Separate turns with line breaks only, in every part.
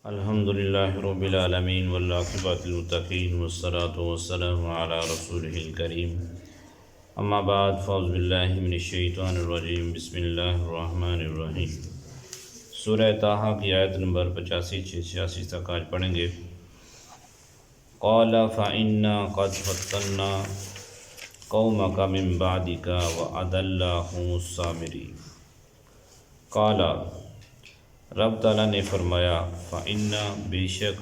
الحمدللہ رب العالمین والعاقبۃ للمتقین والصلاۃ والسلام علی رسولہ الکریم اما بعد فاعوذ باللہ من الشیطان الرجیم بسم اللہ الرحمن الرحیم سورہ طٰہٰ کی آیت نمبر 85-86 تک آج پڑھیں گے۔ قال فإنا قد فتنا قومک من بعدک وأضلهم السامری۔ قال رب تعالیٰ نے فرمایا فإنا بے شک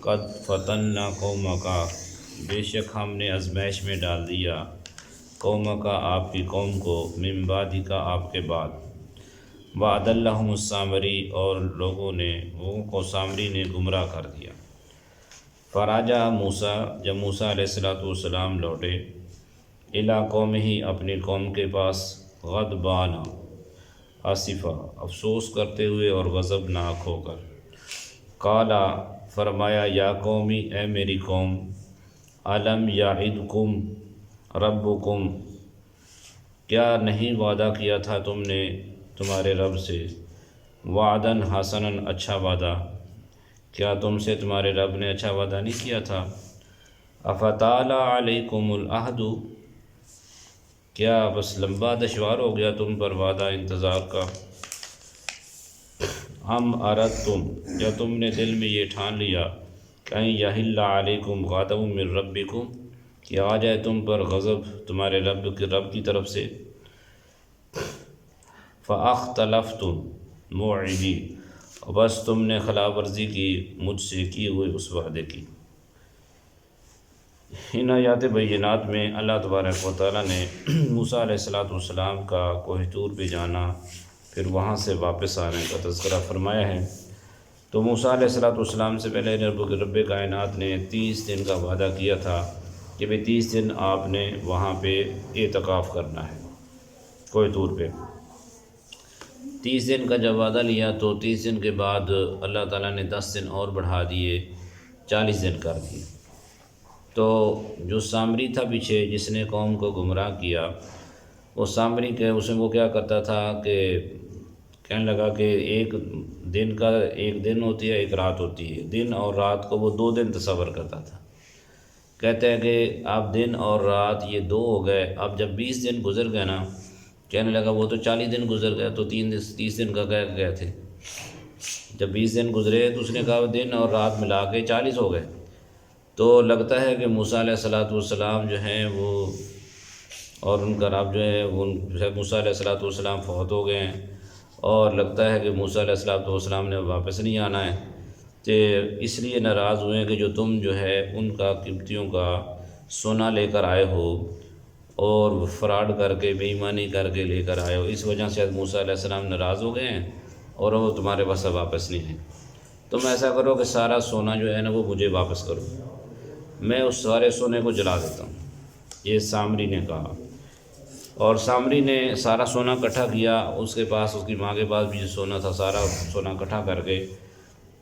قد فتنا قومک بے شک ہم نے آزمائش میں ڈال دیا قومک آپ کی قوم کو من بعدک آپ کے بعد وأضلهم السامری اور لوگوں کو سامری نے گمراہ کر دیا۔ فراجع موسیٰ جب موسیٰ علیہ السلام لوٹے الی قومہ اپنی قوم کے پاس غضبان آصفا افسوس کرتے ہوئے اور غضبناک ہو کر، قالا فرمایا یا قومی اے میری قوم، الم یعدکم ربکم کیا نہیں وعدہ کیا تھا تم نے تمہارے رب سے، وعدن حسنا اچھا وعدہ، کیا تم سے تمہارے رب نے اچھا وعدہ نہیں کیا تھا؟ افطال علیکم العہد کیا بس لمبا دشوار ہو گیا تم پر وعدہ انتظار کا؟ ام اردتم یا تم نے دل میں یہ ٹھان لیا کہ یحل علیکم غضب من ربکم کہ آ جائے تم پر غضب تمہارے رب کی طرف سے؟ فاختلفتم موعدی بس تم نے خلاف ورزی کی مجھ سے کی ہوئے اس وعدے کی۔ ان آیات بینات میں اللہ تبارک و تعالیٰ نے موسیٰ علیہ السلام کا کوہ طور پہ جانا پھر وہاں سے واپس آنے کا تذکرہ فرمایا ہے۔ تو موسیٰ علیہ السلام سے پہلے رب کائنات نے 30 دن کا وعدہ کیا تھا کہ 30 دن آپ نے وہاں پہ اعتکاف کرنا ہے کوہ طور پہ۔ 30 دن کا جب وعدہ لیا تو 30 دن کے بعد اللہ تعالیٰ نے 10 دن اور بڑھا دیے، 40 دن کر دیے۔ تو جو سامری تھا پیچھے جس نے قوم کو گمراہ کیا، وہ سامری کے وہ کیا کرتا تھا کہ کہنے لگا کہ ایک دن ہوتی ہے، ایک رات ہوتی ہے، دن اور رات کو وہ 2 دن تصور کرتا تھا۔ کہتے ہیں کہ اب دن اور رات یہ 2 ہو گئے، اب جب 20 دن گزر گئے نا، کہنے لگا وہ تو 40 دن گزر گئے تو 30 دن کا کہہ گئے تھے۔ جب 20 دن گزرے تو اس نے کہا دن اور رات ملا کے 40 ہو گئے۔ تو لگتا ہے کہ موسیٰ علیہ السلام جو ہیں وہ اور ان کا رب جو ہے وہ موسیٰ علیہ السلام فوت ہو گئے ہیں، اور لگتا ہے کہ موسیٰ علیہ السلام نے واپس نہیں آنا ہے، کہ اس لیے ناراض ہوئے کہ جو تم جو ہے ان کا قبطیوں کا سونا لے کر آئے ہو اور فراڈ کر کے بے ایمانی کر کے لے کر آئے ہو، اس وجہ سے موسیٰ علیہ السلام ناراض ہو گئے ہیں اور وہ تمہارے پاس واپس نہیں ہیں۔ تم ایسا کرو کہ سارا سونا جو ہے نا وہ مجھے واپس کرو، میں اس سارے سونے کو جلا دیتا ہوں، یہ سامری نے کہا۔ اور سامری نے سارا سونا اکٹھا کیا، اس کے پاس اس کی ماں کے پاس بھی جو سونا تھا سارا سونا اکٹھا کر کے،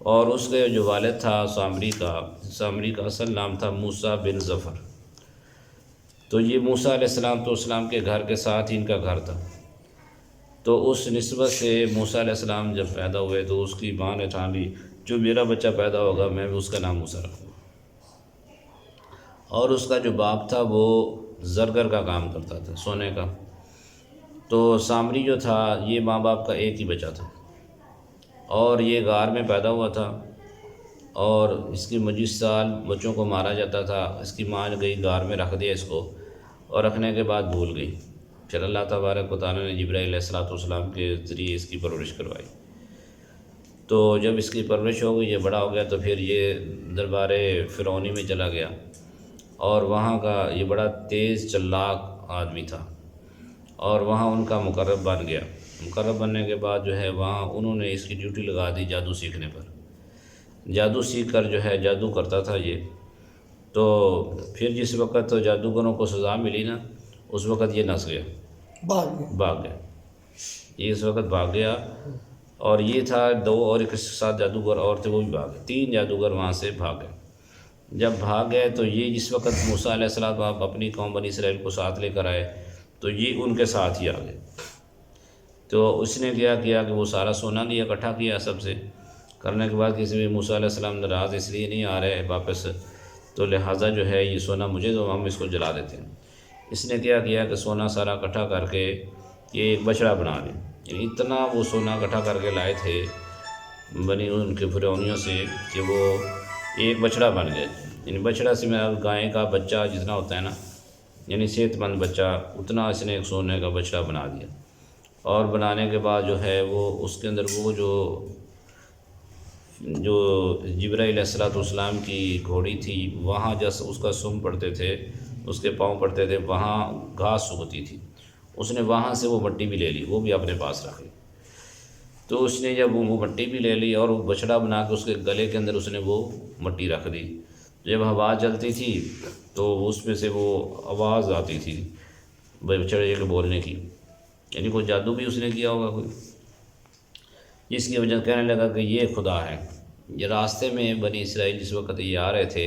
اور اس کے جو والد تھا سامری کا اصل نام تھا موسیٰ بن ظفر۔ تو یہ موسیٰ علیہ السلام کے گھر کے ساتھ ہی ان کا گھر تھا۔ تو اس نسبت سے موسیٰ علیہ السلام جب پیدا ہوئے تو اس کی ماں نے ٹھان لی جو میرا بچہ پیدا ہوگا میں اس کا نام موسیٰ رکھوں گا۔ اور اس کا جو باپ تھا وہ زرگر کا کام کرتا تھا، سونے کا۔ تو سامری جو تھا یہ ماں باپ کا ایک ہی بچہ تھا، اور یہ غار میں پیدا ہوا تھا، اور اس کی 25 سال بچوں کو مارا جاتا تھا۔ اس کی ماں گئی غار میں رکھ دیا اس کو، اور رکھنے کے بعد بھول گئی۔ پھر اللہ تبارک و تعالیٰ نے جبرائیل علیہ السلام کے ذریعے اس کی پرورش کروائی۔ تو جب اس کی پرورش ہو گئی، یہ بڑا ہو گیا، تو پھر یہ دربار فرعونی میں چلا گیا، اور وہاں کا یہ بڑا تیز چلاک آدمی تھا، اور وہاں ان کا مقرب بن گیا۔ مقرب بننے کے بعد جو ہے وہاں انہوں نے اس کی ڈیوٹی لگا دی جادو سیکھنے پر۔ جادو سیکھ کر جو ہے جادو کرتا تھا یہ۔ تو پھر جس وقت جادوگروں کو سزا ملی نا، اس وقت یہ نس گیا، بھاگ گیا، یہ اس وقت بھاگ گیا۔ اور یہ تھا 2 اور ایک ساتھ جادوگر اور تھے، وہ بھی بھاگ گئے، 3 جادوگر وہاں سے بھاگ گئے۔ جب بھاگ گئے تو یہ جس وقت موسیٰ علیہ السلام اپنی قوم بنی اسرائیل کو ساتھ لے کر آئے تو یہ ان کے ساتھ ہی آ گئے۔ تو اس نے کیا کہ وہ سارا سونا لیا، اکٹھا کیا سب سے، کرنے کے بعد کسی بھی موسیٰ علیہ السلام ناراض اس لیے نہیں آ رہے واپس، تو لہٰذا جو ہے یہ سونا مجھے دو، ہم اس کو جلا دیتے ہیں۔ اس نے کیا کیا کہ سونا سارا اکٹھا کر کے یہ ایک بچڑا بنا دیا، یعنی اتنا وہ سونا اکٹھا کر کے لائے تھے بنی ان کے فرعونیوں سے کہ وہ ایک بچڑا بن گئے۔ یعنی بچڑا سے میرا گائے کا بچہ جتنا ہوتا ہے نا، یعنی صحت مند بچہ، اتنا اس نے ایک سونے کا بچڑا بنا دیا۔ اور بنانے کے بعد جو ہے وہ اس کے اندر وہ جو جبرائیل علیہ السلام کی گھوڑی تھی، وہاں جس اس کا سم پڑتے تھے، اس کے پاؤں پڑتے تھے، وہاں گھاس سوکھتی تھی، اس نے وہاں سے وہ مٹی بھی لے لی، وہ بھی اپنے پاس رکھ لی۔ تو اس نے جب وہ مٹی بھی لے لی اور وہ بچڑا بنا کے اس کے گلے کے اندر اس نے وہ مٹی رکھ دی، جب ہوا چلتی تھی تو اس میں سے وہ آواز آتی تھی بچڑے کے بولنے کی، یعنی کوئی جادو بھی اس نے کیا ہوگا کوئی، جس کی وجہ کہنے لگا کہ یہ خدا ہے۔ یہ راستے میں بنی اسرائیل جس وقت یہ آ رہے تھے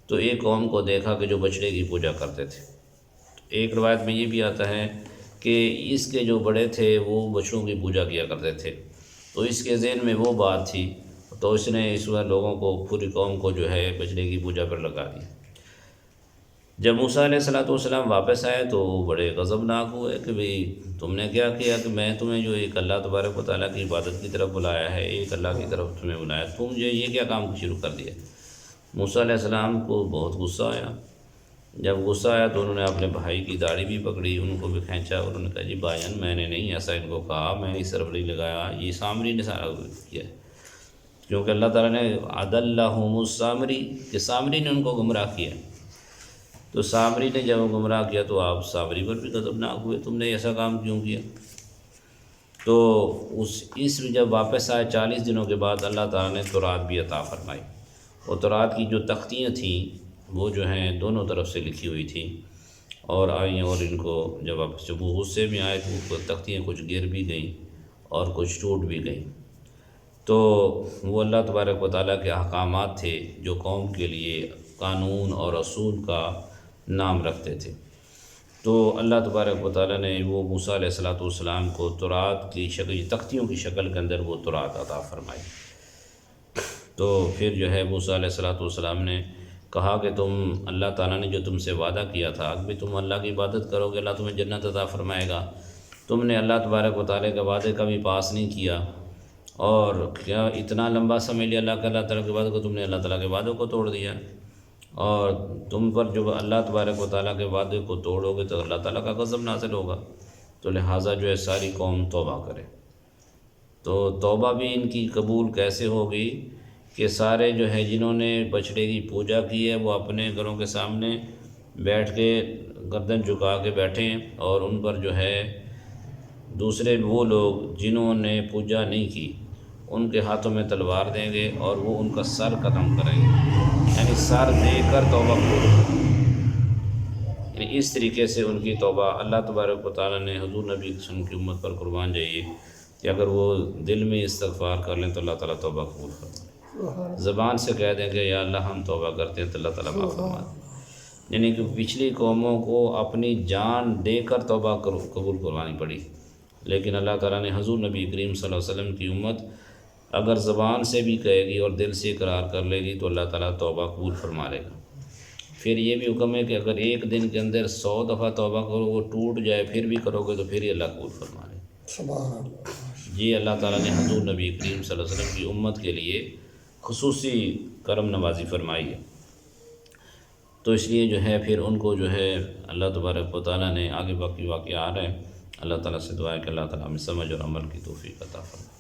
تو ایک قوم کو دیکھا کہ جو بچڑے کی پوجا کرتے تھے۔ ایک روایت میں یہ بھی آتا ہے کہ اس کے جو بڑے تھے وہ بچڑوں کی پوجا کیا کرتے تھے، تو اس کے ذہن میں وہ بات تھی، تو اس نے اس وقت لوگوں کو، پوری قوم کو جو ہے بچڑے کی پوجا پر لگا دی۔ جب موسیٰ علیہ السلام واپس آئے تو بڑے غضبناک ہوئے کہ بھئی تم نے کیا کیا کہ میں تمہیں جو ایک اللہ تبارک و تعالیٰ کی عبادت کی طرف بلایا ہے، ایک اللہ کی طرف تمہیں بلایا، تم جو یہ کیا کام شروع کر دیا۔ موسیٰ علیہ السلام کو بہت غصہ آیا۔ جب غصہ آیا تو انہوں نے اپنے بھائی کی داڑھی بھی پکڑی، ان کو بھی کھینچا، اور انہوں نے کہا جی بھائی جان میں نے نہیں ایسا ان کو کہا، میں اس طرف نہیں لگایا، یہ سامری نے سارا کیا ہے، کیونکہ اللہ تعالیٰ نے اضلهم السامری کہ سامری نے ان کو گمراہ کیا۔ تو سامری نے جب گمراہ کیا تو آپ سامری پر بھی غضبناک ہوئے، تم نے ایسا کام کیوں کیا؟ تو اس جب واپس آئے 40 دنوں کے بعد اللہ تعالیٰ نے تورات بھی عطا فرمائی، اور تورات کی جو تختیاں تھیں وہ جو ہیں دونوں طرف سے لکھی ہوئی تھیں اور آئیں، اور ان کو جب وہ غصے میں آئے تو وہ تختیاں کچھ گر بھی گئیں اور کچھ ٹوٹ بھی گئیں۔ تو وہ اللہ تبارک و تعالیٰ کے احکامات تھے جو قوم کے لیے قانون اور اصول کا نام رکھتے تھے۔ تو اللہ تبارک و تعالیٰ نے وہ موسیٰ علیہ السلام کو تورات کی شکل، تختیوں کی شکل کے اندر وہ تورات عطا فرمائی۔ تو پھر جو ہے موسیٰ علیہ السلام نے کہا کہ تم، اللہ تعالیٰ نے جو تم سے وعدہ کیا تھا کہ تم اللہ کی عبادت کرو گے اللہ تمہیں جنت عطا فرمائے گا، تم نے اللہ تبارک و تعالیٰ کے وعدے کا بھی پاس نہیں کیا، اور کیا اتنا لمبا سمجھ لیا اللہ تعالیٰ کے وعدے کو، تم نے اللہ تعالیٰ کے وعدوں کو توڑ دیا، اور تم پر جو اللہ تبارک و تعالیٰ کے وعدے کو توڑو گے تو اللہ تعالیٰ کا غضب نازل ہوگا، تو لہٰذا جو ہے ساری قوم توبہ کرے۔ تو توبہ بھی ان کی قبول کیسے ہوگی کہ سارے جو ہے جنہوں نے بچڑے کی پوجا کی ہے وہ اپنے گھروں کے سامنے بیٹھ کے گردن جھکا کے بیٹھیں، اور ان پر جو ہے دوسرے وہ لوگ جنہوں نے پوجا نہیں کی ان کے ہاتھوں میں تلوار دیں گے اور وہ ان کا سر قتل کریں گے، یعنی سر دے کر توبہ کریں، یعنی اس طریقے سے ان کی توبہ اللہ تبارک و تعالیٰ نے حضور نبی صلی اللہ علیہ وسلم کی امت پر قربان جائیے کہ اگر وہ دل میں استغفار کر لیں تو اللہ تعالیٰ توبہ قبول فرمائے، زبان سے کہہ دیں کہ یا اللہ ہم توبہ کرتے ہیں تو اللہ تعالیٰ معاف فرما دیں۔ یعنی کہ پچھلی قوموں کو اپنی جان دے کر توبہ قبول کروانی پڑی، لیکن اللہ تعالیٰ نے حضور نبی کریم صلی اللہ علیہ وسلم کی امت اگر زبان سے بھی کہے گی اور دل سے اقرار کر لے گی تو اللہ تعالیٰ توبہ قبول فرما لے گا۔ پھر یہ بھی حکم ہے کہ اگر ایک دن کے اندر 100 دفعہ توبہ کرو وہ ٹوٹ جائے پھر بھی کرو گے تو پھر ہی اللہ قبول فرما لے گا۔
سبحان اللہ۔
جی اللہ تعالیٰ نے حضور نبی کریم صلی اللہ علیہ وسلم کی امت کے لیے خصوصی کرم نوازی فرمائی ہے، تو اس لیے جو ہے پھر ان کو جو ہے اللہ تبارک و تعالیٰ نے آگے باقی واقعہ آ رہے ہیں، اللہ تعالیٰ سے دعا ہے کہ اللہ تعالیٰ ہمیں سمجھ اور عمل کی توفیق عطا فرمائے۔